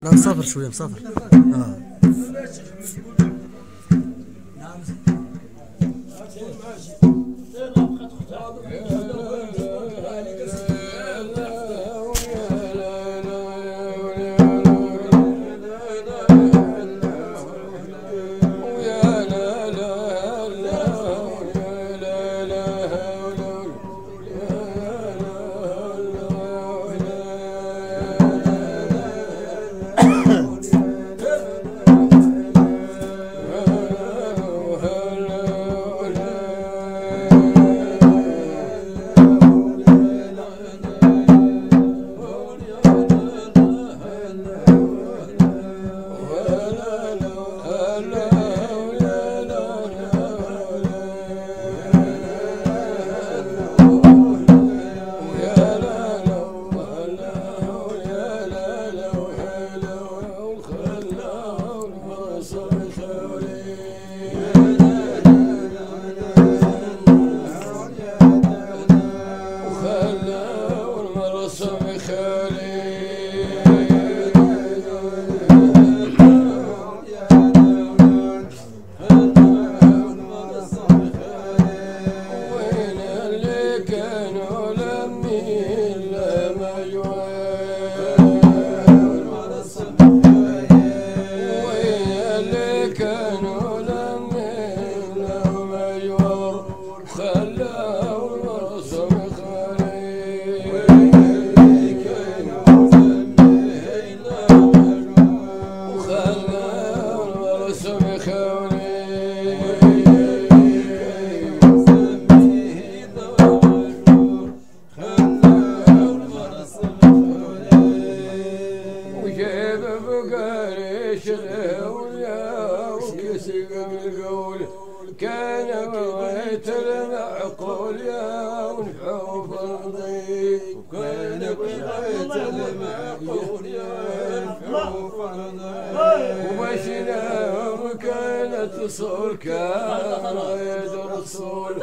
لا مسافر شوية مسافر. كان بغيت المعقول يا ونفعوا فرضي وكان بغيت المعقول يا ونفعوا فرضي ومشيناهم كانت صور كان غيد رسول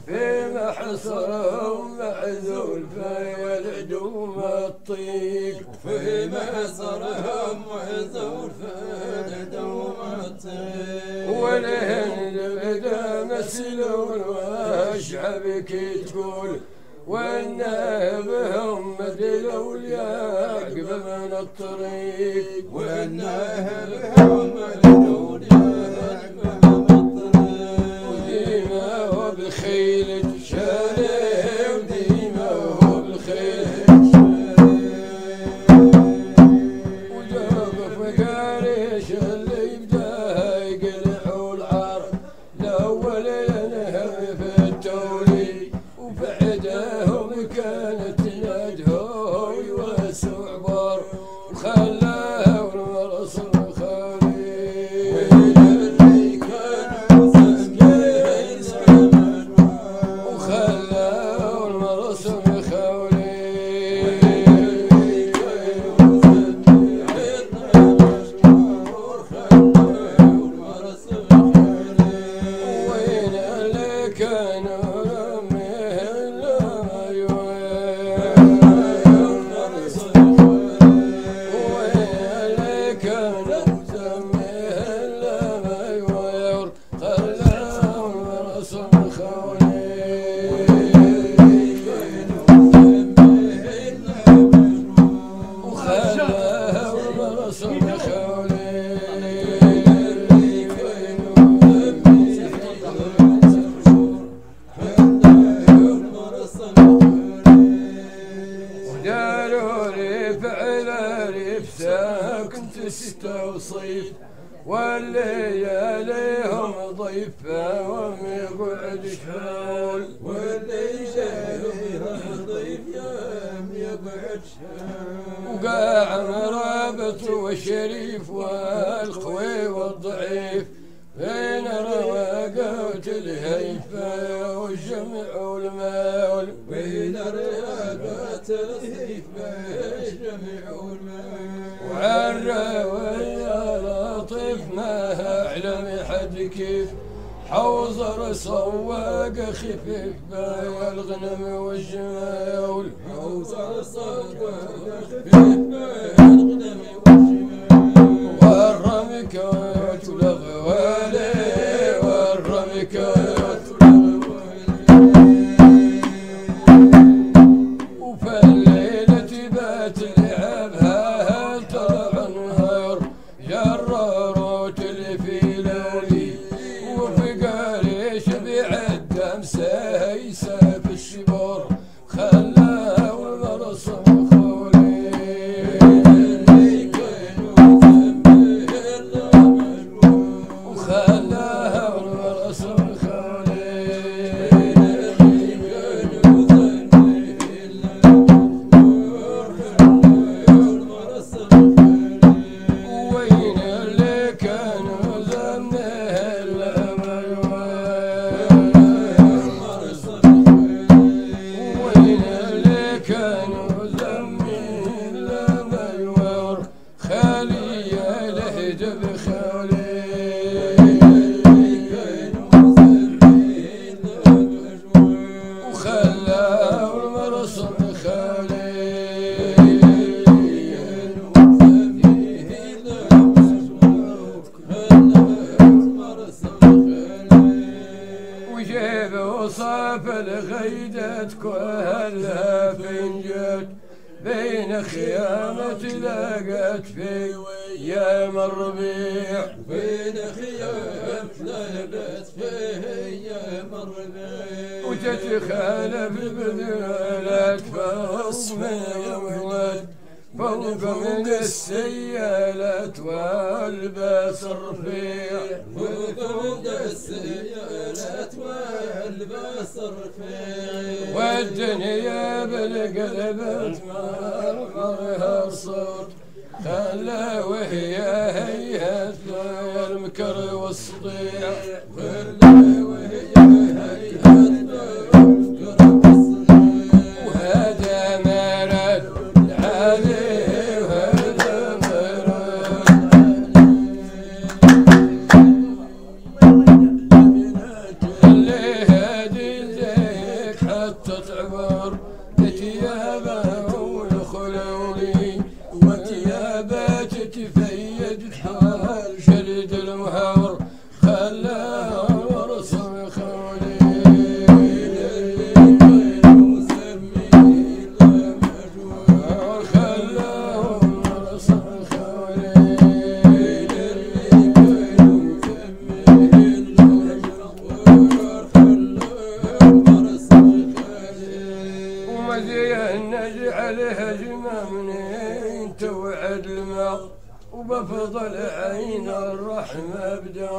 فيما حصرهم معزول في العدوم الطيق فيما حصرهم معزول في العدوم الطيق والهند بدا مسلول واشعبك تقول والنهبهم مدلوا اليعقب من الطريق والنهبهم مدلوا اليعقب من الطريق وديما وبالخيل تشاري وديما وبالخيل تشاري وجوقف مقاريش اللي يبدا يقلعوا العار الاول ينهب في التولي وبعدهم كانت تنادهو يوسع بار وخلاه والمرص الخالي واللي كان مسكين سمن وخلاه والمرص الخالي وين اللي كانوا كنت ستوصيف واللياليهم ضيفة وهم يقعد شهول واللياليهم ضيف يوم يقعد شهول وقاع مرابط والشريف والقوي والضعيف بين رواقات الهيفة والجمع والمال بين رواقات الهيفة والجمع والمال وعالراوية لطيف ما أعلم حد كيف حوزر سواق خفيف بايع الغنم والجمال حوزر سواق خفيف بايع الغنم والجمال وجت كلها فنجت بين خيامة لقت في ايام الربيع بين خيام لقت في ايام الربيع وتتخالف بذلت فوق من السيالات والباس رفيع فوق من السيالات والباس رفيع والدنيا بالقلب تمرمرها الصوت خلى وهي هيهت المكر والصديع خلى وهي هيهت المكر والصديع وهذا مرد عليه وهذا مرد خليه هادي زيك حتى تعبر بثيابه والخلولي وثيابه تتفيد حال شرد المهور خلاه ورسم خولي خلاه ورسم خولي ومزين نجعلها جمامنين توعد الماء وبفضل عين الرحمة بدا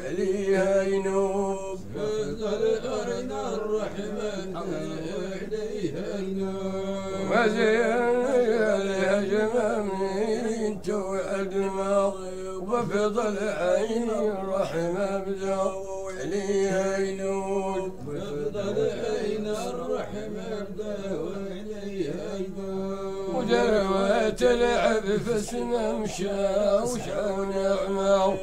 عليها ينوب بفضل عين الرحمة عليها ينوب ومزين نجعلها جمامنين توعد الماء وبفضل عين الرحمة بدا عليها ينوب بفضل عين الرحمة بدا عليها ينوب ودروات العب فاسمه مشاوشة ونعمة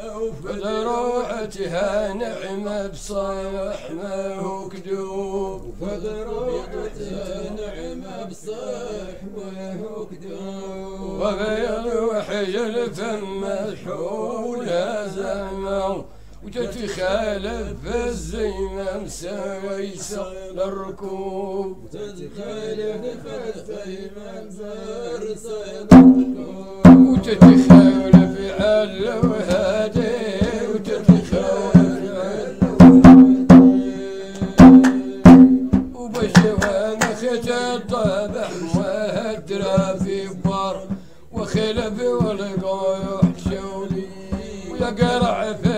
فدروعتها نعمة بصالح ما هو كذوب فدروعتها نعمة بصالح ما هو كذوب وبيض وحجر فم الحولة زمه وتتخالف في الزيمة مسايسة للركوب تتخالف في الزيمة مسايسة للركوب وتتخالف على وهادي وتتخالف وبشوامخ الطابح وهدرا في بار وخلف والقوح شولي ويقرع في